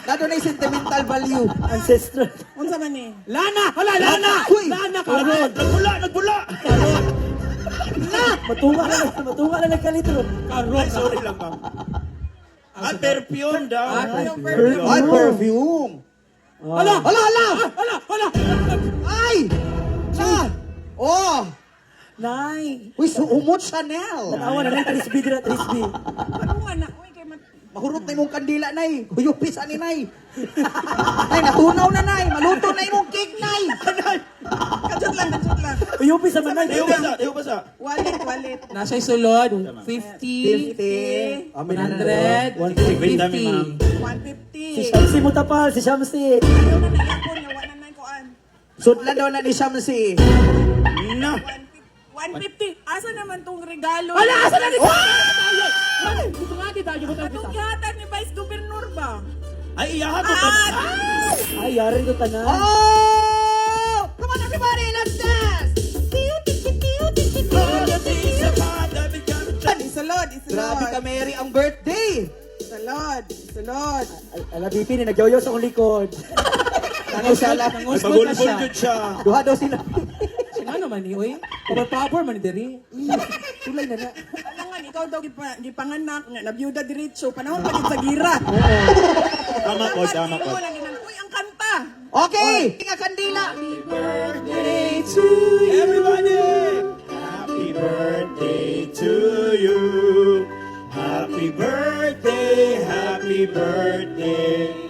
Nado na yung sentimental value. Ancestral. Unsa man ni? Lana! Hala, Lana! Uy! Lana ka! Nagbula! Nagbula! Matunga na nagkalitro. Ay, sorry lang ma'am. Perfume daw. Ay, perfume. Hala! Hala, hala! Hala! Hala! Ay! Ah! Oh! Nay! Uy, suumot Chanel. Natawa na lang, Trisby dira, Trisby. Ano nga na? Uy, kay Mahurot na imong kandila, nay. Huyupis ani, nay. Nay, natunaw na, nay. Maluto na imong cake, nay. Kajot lang. Uyupi sa manay. Tayo ba sa? Walit. Nasa sulod, 50, 50. 100, 50, ma'am. 150. Si Shamsi mo tapal, si Shamsi. Ayaw na nayakon nga, wala na kuan. Sudlan daw na ni Shamsi. Na. 150. Asa naman tong regalo? Hala! Asa na dito? Gusto nga kita, gusto nga Atong kita. gihatag ni Vice Governor ba? Ay, iyahan ko. Ay, yari ko tanan. Oh! Come on, everybody, let's dance! Isulod. Grabe ka, Mary, ang birthday! Isulod. Ala, BP ni nagyoyo sa akong likod. Nangusa lang. Pagulbol yun siya. Duha daw sila. Sino naman ni, uy? Power man diri. Tulay na na. Alam nga, ikaw daw gipanganak nga, nabiyuda diretso, panahon pa din sa gira. Tama ko, tama ko. Uy, ang kanta. Okay! Nga kandila! Everybody! Happy birthday to you. Happy birthday, happy birthday.